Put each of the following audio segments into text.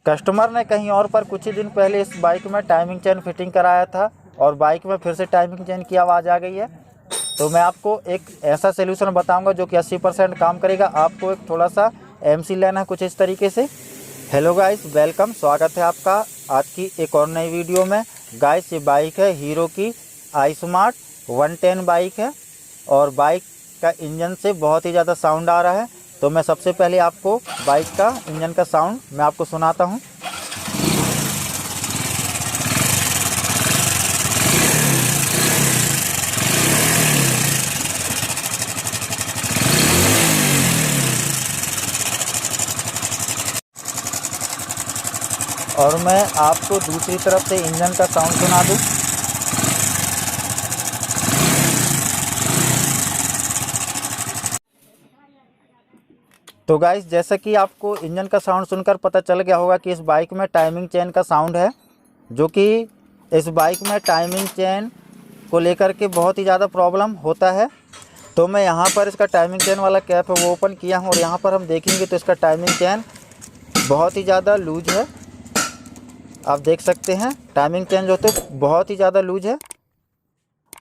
Customer ने कहीं और पर कुछ ही दिन पहले इस बाइक में टाइमिंग चेन फिटिंग कराया था और बाइक में फिर से टाइमिंग चेन की आवाज़ आ गई है। तो मैं आपको एक ऐसा सोल्यूशन बताऊंगा जो कि 80% काम करेगा। आपको एक थोड़ा सा एमसी लेना है कुछ इस तरीके से। हेलो गाइस, वेलकम, स्वागत है आपका आज की एक और नई वीडियो में। गाइस, ये बाइक है हीरो की आई स्मार्ट 110 बाइक है और बाइक का इंजन से बहुत ही ज़्यादा साउंड आ रहा है। तो मैं सबसे पहले आपको बाइक का इंजन का साउंड मैं आपको सुनाता हूँ। और मैं आपको दूसरी तरफ से इंजन का साउंड सुना दूँ। तो गाइस, जैसा कि आपको इंजन का साउंड सुनकर पता चल गया होगा कि इस बाइक में टाइमिंग चेन का साउंड है, जो कि इस बाइक में टाइमिंग चेन को लेकर के बहुत ही ज़्यादा प्रॉब्लम होता है। तो मैं यहाँ पर इसका टाइमिंग चेन वाला कैप है वो ओपन किया हूँ और यहाँ पर हम देखेंगे तो इसका टाइमिंग चेन बहुत ही ज़्यादा लूज है। आप देख सकते हैं टाइमिंग चेन जो तो बहुत ही ज़्यादा लूज है।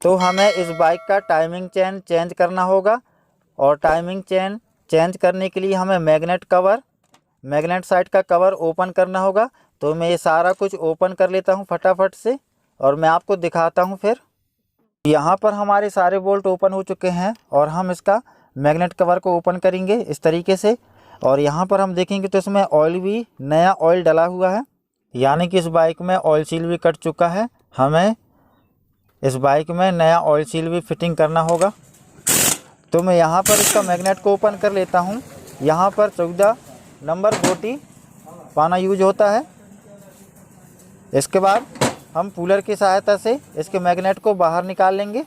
तो हमें इस बाइक का टाइमिंग चेन चेंज करना होगा और टाइमिंग चेन चेंज करने के लिए हमें मैग्नेट साइड का कवर ओपन करना होगा। तो मैं ये सारा कुछ ओपन कर लेता हूँ फटाफट से और मैं आपको दिखाता हूँ। फिर यहाँ पर हमारे सारे बोल्ट ओपन हो चुके हैं और हम इसका मैग्नेट कवर को ओपन करेंगे इस तरीके से। और यहाँ पर हम देखेंगे तो इसमें ऑयल भी नया ऑयल डला हुआ है, यानी कि इस बाइक में ऑयल सील भी कट चुका है। हमें इस बाइक में नया ऑयल सील भी फिटिंग करना होगा। तो मैं यहाँ पर इसका मैग्नेट को ओपन कर लेता हूँ। यहाँ पर 14 नंबर गोटी पाना यूज होता है। इसके बाद हम पुलर की सहायता से इसके मैग्नेट को बाहर निकाल लेंगे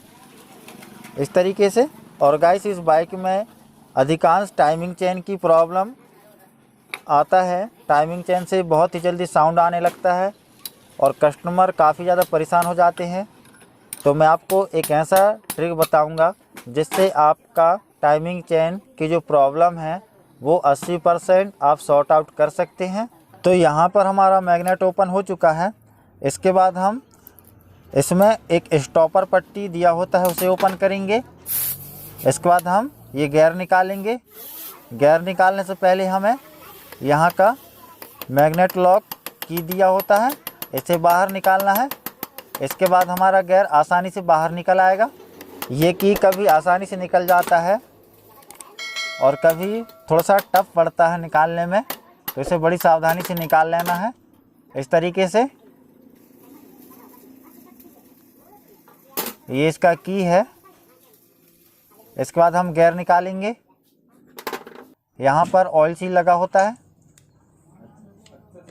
इस तरीके से। और गाइस, इस बाइक में अधिकांश टाइमिंग चेन की प्रॉब्लम आता है। टाइमिंग चेन से बहुत ही जल्दी साउंड आने लगता है और कस्टमर काफ़ी ज़्यादा परेशान हो जाते हैं। तो मैं आपको एक ऐसा ट्रिक बताऊंगा जिससे आपका टाइमिंग चेन की जो प्रॉब्लम है वो 80% आप सॉर्ट आउट कर सकते हैं। तो यहाँ पर हमारा मैग्नेट ओपन हो चुका है। इसके बाद हम इसमें एक स्टॉपर पट्टी दिया होता है उसे ओपन करेंगे। इसके बाद हम ये गियर निकालेंगे। गियर निकालने से पहले हमें यहाँ का मैग्नेट लॉक की दिया होता है, इसे बाहर निकालना है। इसके बाद हमारा गियर आसानी से बाहर निकल आएगा। ये की कभी आसानी से निकल जाता है और कभी थोड़ा सा टफ पड़ता है निकालने में, तो इसे बड़ी सावधानी से निकाल लेना है इस तरीके से। ये इसका की है। इसके बाद हम गियर निकालेंगे। यहाँ पर ऑयल सील लगा होता है।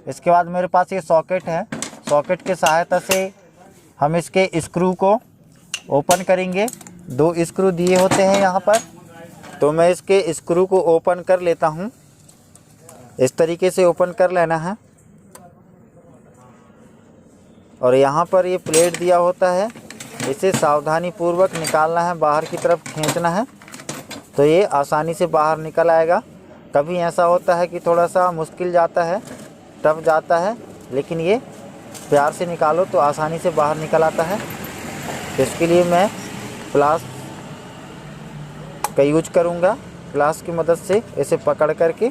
इसके बाद मेरे पास ये सॉकेट है। सॉकेट के सहायता से हम इसके स्क्रू को ओपन करेंगे। 2 स्क्रू दिए होते हैं यहाँ पर। तो मैं इसके स्क्रू को ओपन कर लेता हूँ। इस तरीके से ओपन कर लेना है। और यहाँ पर ये प्लेट दिया होता है, इसे सावधानी पूर्वक निकालना है, बाहर की तरफ खींचना है तो ये आसानी से बाहर निकल आएगा। कभी ऐसा होता है कि थोड़ा सा मुश्किल जाता है, टफ जाता है, लेकिन ये प्यार से निकालो तो आसानी से बाहर निकल आता है। इसके लिए मैं प्लास का यूज करूँगा। प्लास की मदद से इसे पकड़ करके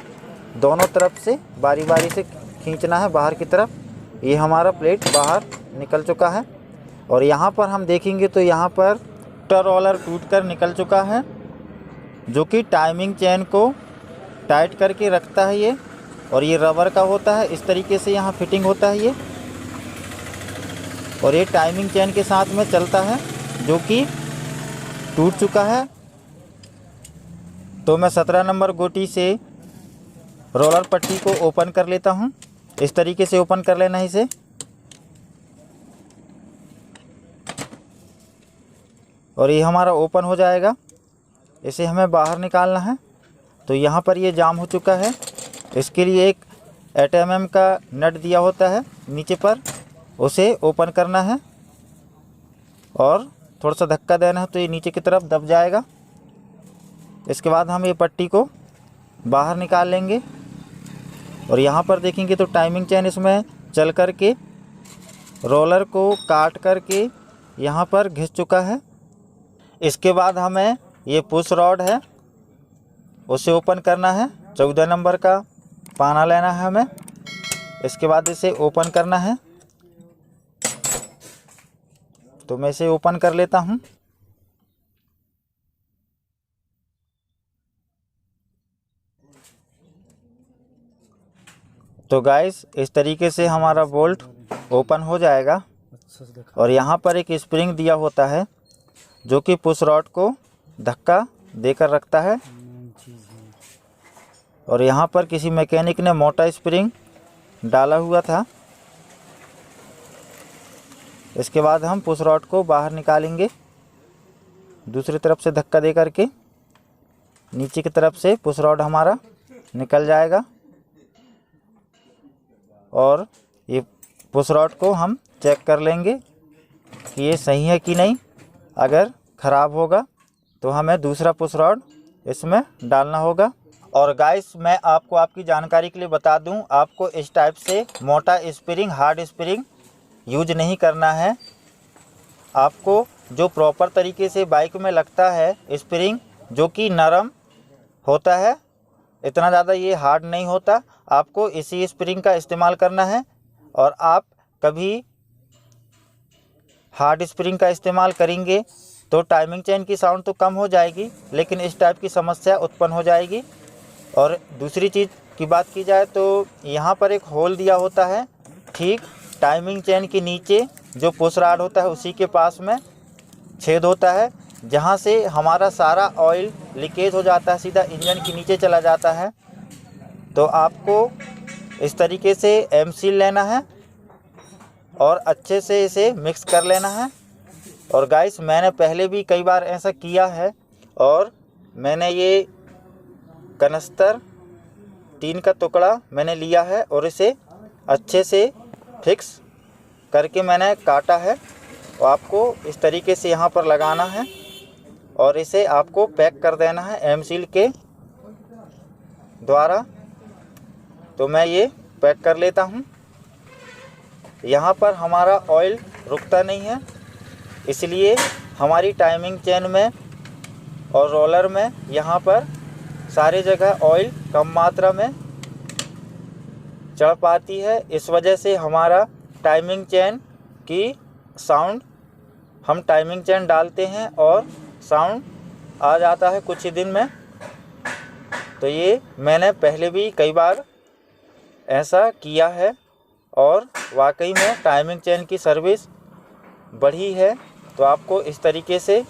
दोनों तरफ से बारी बारी से खींचना है बाहर की तरफ। ये हमारा प्लेट बाहर निकल चुका है। और यहाँ पर हम देखेंगे तो यहाँ पर रोलर टूटकर निकल चुका है, जो कि टाइमिंग चेन को टाइट करके रखता है ये। और ये रबर का होता है, इस तरीके से यहाँ फिटिंग होता है ये। और ये टाइमिंग चेन के साथ में चलता है, जो कि टूट चुका है। तो मैं 17 नंबर गोटी से रोलर पट्टी को ओपन कर लेता हूँ। इस तरीके से ओपन कर लेना है इसे। और ये हमारा ओपन हो जाएगा। इसे हमें बाहर निकालना है। तो यहाँ पर ये जाम हो चुका है। इसके लिए एक 8 mm का नट दिया होता है नीचे पर, उसे ओपन करना है और थोड़ा सा धक्का देना है तो ये नीचे की तरफ दब जाएगा। इसके बाद हम ये पट्टी को बाहर निकाल लेंगे। और यहाँ पर देखेंगे तो टाइमिंग चेन इसमें चल कर के रोलर को काट कर के यहाँ पर घिस चुका है। इसके बाद हमें ये पुश रॉड है उसे ओपन करना है। 14 नंबर का पाना लेना है हमें। इसके बाद इसे ओपन करना है। तो मैं इसे ओपन कर लेता हूँ। तो गाइस इस तरीके से हमारा बोल्ट ओपन हो जाएगा। और यहाँ पर एक स्प्रिंग दिया होता है जो कि पुश रॉड को धक्का देकर रखता है। और यहाँ पर किसी मैकेनिक ने मोटा स्प्रिंग डाला हुआ था। इसके बाद हम पुश रॉड को बाहर निकालेंगे। दूसरी तरफ से धक्का दे करके नीचे की तरफ से पुश रॉड हमारा निकल जाएगा। और ये पुश रॉड को हम चेक कर लेंगे कि ये सही है कि नहीं। अगर ख़राब होगा तो हमें दूसरा पुश रॉड इसमें डालना होगा। और गाइस मैं आपको आपकी जानकारी के लिए बता दूं, आपको इस टाइप से मोटा स्प्रिंग हार्ड स्प्रिंग यूज नहीं करना है। आपको जो प्रॉपर तरीके से बाइक में लगता है स्प्रिंग जो कि नरम होता है, इतना ज़्यादा ये हार्ड नहीं होता, आपको इसी स्प्रिंग का इस्तेमाल करना है। और आप कभी हार्ड स्प्रिंग का इस्तेमाल करेंगे तो टाइमिंग चेन की साउंड तो कम हो जाएगी, लेकिन इस टाइप की समस्या उत्पन्न हो जाएगी। और दूसरी चीज़ की बात की जाए तो यहाँ पर एक होल दिया होता है ठीक टाइमिंग चेन के नीचे, जो पुश रॉड होता है उसी के पास में छेद होता है, जहाँ से हमारा सारा ऑयल लीकेज हो जाता है, सीधा इंजन के नीचे चला जाता है। तो आपको इस तरीके से एम सील लेना है और अच्छे से इसे मिक्स कर लेना है। और गाइस मैंने पहले भी कई बार ऐसा किया है और मैंने ये कनस्तर टीन का टुकड़ा मैंने लिया है और इसे अच्छे से फिक्स करके मैंने काटा है। और आपको इस तरीके से यहाँ पर लगाना है और इसे आपको पैक कर देना है एम सील के द्वारा। तो मैं ये पैक कर लेता हूँ। यहाँ पर हमारा ऑयल रुकता नहीं है, इसलिए हमारी टाइमिंग चेन में और रोलर में यहाँ पर सारी जगह ऑयल कम मात्रा में चढ़ पाती है। इस वजह से हमारा टाइमिंग चेन की साउंड, हम टाइमिंग चेन डालते हैं और साउंड आ जाता है कुछ ही दिन में। तो ये मैंने पहले भी कई बार ऐसा किया है और वाकई में टाइमिंग चेन की सर्विस बढ़ी है। तो आपको इस तरीके से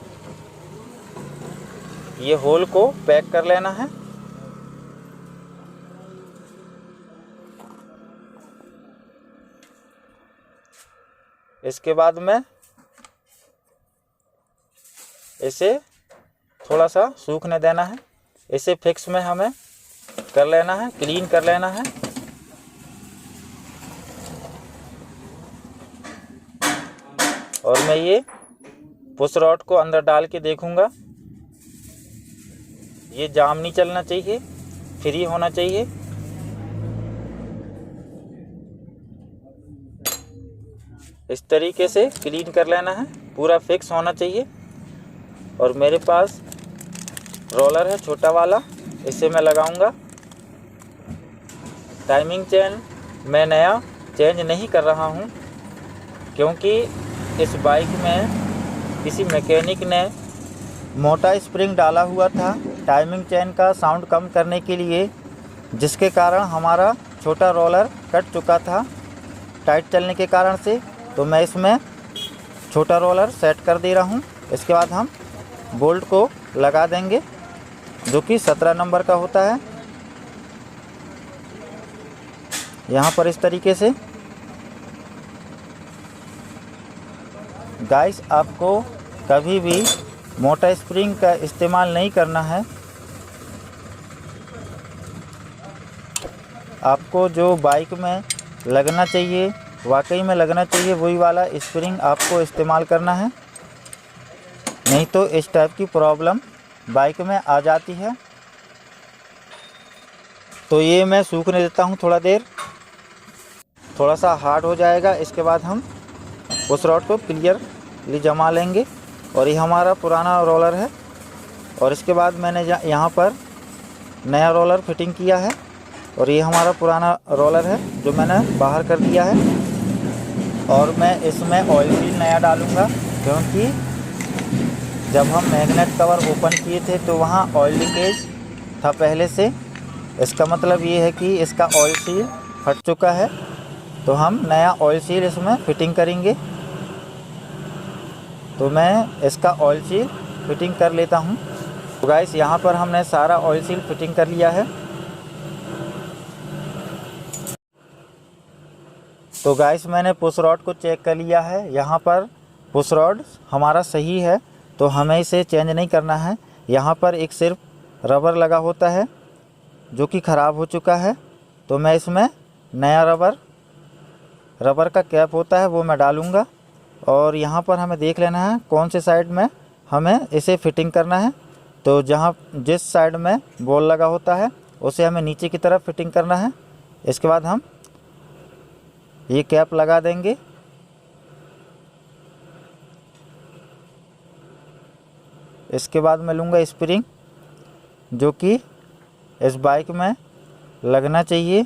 ये होल को पैक कर लेना है। इसके बाद में इसे थोड़ा सा सूखने देना है। इसे फिक्स में हमें कर लेना है, क्लीन कर लेना है। और मैं ये पुश रॉड को अंदर डाल के देखूंगा, ये जाम नहीं चलना चाहिए, फ्री होना चाहिए। इस तरीके से क्लीन कर लेना है, पूरा फिक्स होना चाहिए। और मेरे पास रोलर है छोटा वाला, इसे मैं लगाऊंगा। टाइमिंग चेन मैं नया चेंज नहीं कर रहा हूं, क्योंकि इस बाइक में किसी मैकेनिक ने मोटा स्प्रिंग डाला हुआ था टाइमिंग चेन का साउंड कम करने के लिए, जिसके कारण हमारा छोटा रोलर कट चुका था टाइट चलने के कारण से। तो मैं इसमें छोटा रोलर सेट कर दे रहा हूं। इसके बाद हम बोल्ट को लगा देंगे जो कि 17 नंबर का होता है। यहाँ पर इस तरीके से। गाइस आपको कभी भी मोटा स्प्रिंग का इस्तेमाल नहीं करना है। आपको जो बाइक में लगना चाहिए, वाकई में लगना चाहिए, वही वाला स्प्रिंग आपको इस्तेमाल करना है, नहीं तो इस टाइप की प्रॉब्लम बाइक में आ जाती है। तो ये मैं सूखने देता हूँ थोड़ा देर, थोड़ा सा हार्ड हो जाएगा। इसके बाद हम उस रॉड को क्लियरली जमा लेंगे। और ये हमारा पुराना रोलर है। और इसके बाद मैंने यहाँ पर नया रोलर फिटिंग किया है। और ये हमारा पुराना रोलर है जो मैंने बाहर कर दिया है। और मैं इसमें ऑयल सील नया डालूँगा, क्योंकि जब हम मैग्नेट कवर ओपन किए थे तो वहाँ ऑयल लीकेज था पहले से। इसका मतलब ये है कि इसका ऑयल सील फट चुका है, तो हम नया ऑयल सील इसमें फिटिंग करेंगे। तो मैं इसका ऑयल सील फिटिंग कर लेता हूँ। तो गाइस यहाँ पर हमने सारा ऑयल सील फिटिंग कर लिया है। तो गाइस मैंने पुश रॉड को चेक कर लिया है। यहाँ पर पुश रॉड हमारा सही है, तो हमें इसे चेंज नहीं करना है। यहाँ पर एक सिर्फ रबर लगा होता है जो कि ख़राब हो चुका है, तो मैं इसमें नया रबर का कैप होता है वो मैं डालूँगा। और यहाँ पर हमें देख लेना है कौन से साइड में हमें इसे फिटिंग करना है। तो जिस साइड में बॉल लगा होता है उसे हमें नीचे की तरफ फिटिंग करना है। इसके बाद हम ये कैप लगा देंगे। इसके बाद मैं लूँगा स्प्रिंग, जो कि इस बाइक में लगना चाहिए।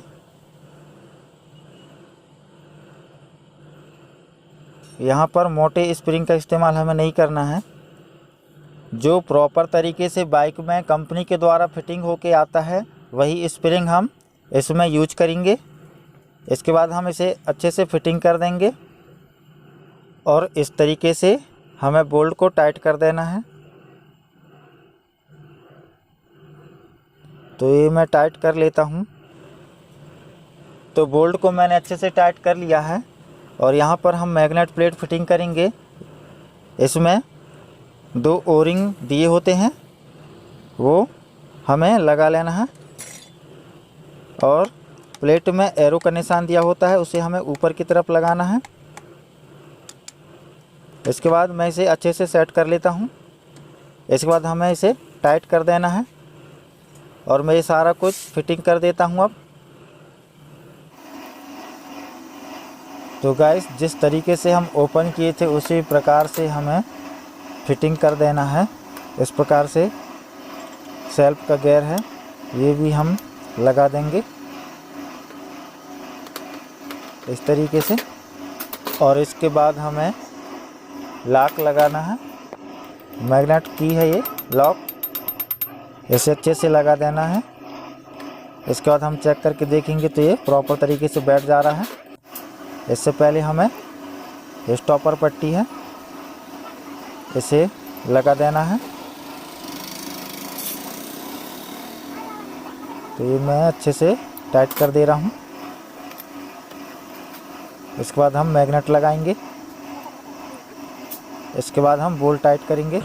यहाँ पर मोटे स्प्रिंग का इस्तेमाल हमें नहीं करना है। जो प्रॉपर तरीके से बाइक में कंपनी के द्वारा फिटिंग होके आता है वही स्प्रिंग हम इसमें यूज करेंगे। इसके बाद हम इसे अच्छे से फिटिंग कर देंगे और इस तरीके से हमें बोल्ट को टाइट कर देना है। तो ये मैं टाइट कर लेता हूँ। तो बोल्ट को मैंने अच्छे से टाइट कर लिया है। और यहाँ पर हम मैग्नेट प्लेट फिटिंग करेंगे। इसमें 2 ओरिंग दिए होते हैं, वो हमें लगा लेना है। और प्लेट में एरो का निशान दिया होता है, उसे हमें ऊपर की तरफ लगाना है। इसके बाद मैं इसे अच्छे से सेट कर लेता हूँ। इसके बाद हमें इसे टाइट कर देना है और मैं ये सारा कुछ फिटिंग कर देता हूँ अब। तो गाइस जिस तरीके से हम ओपन किए थे उसी प्रकार से हमें फिटिंग कर देना है। इस प्रकार से सेल्फ का गियर है ये भी हम लगा देंगे इस तरीके से। और इसके बाद हमें लॉक लगाना है। मैग्नेट की है ये लॉक, इसे अच्छे से लगा देना है। इसके बाद हम चेक करके देखेंगे तो ये प्रॉपर तरीके से बैठ जा रहा है। इससे पहले हमें स्टॉपर पट्टी है इसे लगा देना है। तो ये मैं अच्छे से टाइट कर दे रहा हूँ। इसके बाद हम मैग्नेट लगाएंगे। इसके बाद हम बोल्ट टाइट करेंगे।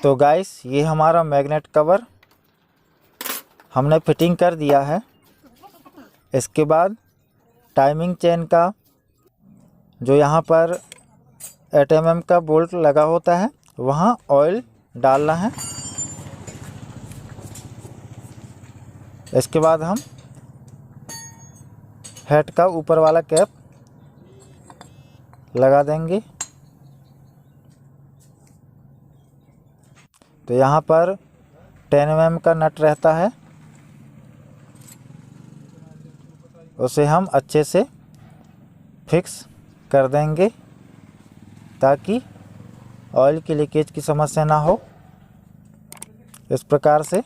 तो गाइस ये हमारा मैग्नेट कवर हमने फिटिंग कर दिया है। इसके बाद टाइमिंग चेन का जो यहाँ पर 8 mm का बोल्ट लगा होता है वहाँ ऑयल डालना है। इसके बाद हम हेड का ऊपर वाला कैप लगा देंगे। तो यहाँ पर 10 mm का नट रहता है, उसे हम अच्छे से फिक्स कर देंगे ताकि ऑयल की लीकेज की समस्या ना हो। इस प्रकार से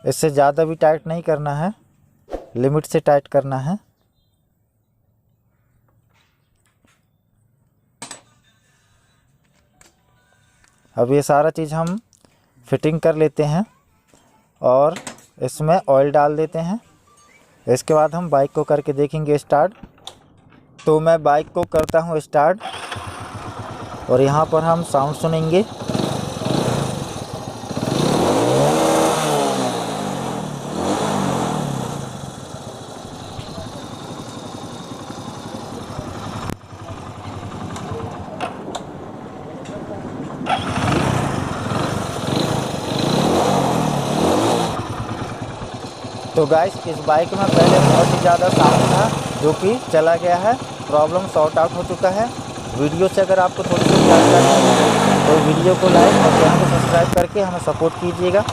इससे ज़्यादा भी टाइट नहीं करना है, लिमिट से टाइट करना है। अब ये सारा चीज़ हम फिटिंग कर लेते हैं और इसमें ऑयल डाल देते हैं। इसके बाद हम बाइक को करके देखेंगे स्टार्ट। तो मैं बाइक को करता हूँ स्टार्ट और यहाँ पर हम साउंड सुनेंगे। तो गाइस इस बाइक में पहले बहुत ही ज़्यादा साउंड था जो कि चला गया है, प्रॉब्लम सॉर्ट आउट हो चुका है। वीडियो से अगर आपको थोड़ी सी जानकारी है तो वीडियो को लाइक और चैनल को सब्सक्राइब करके हमें सपोर्ट कीजिएगा।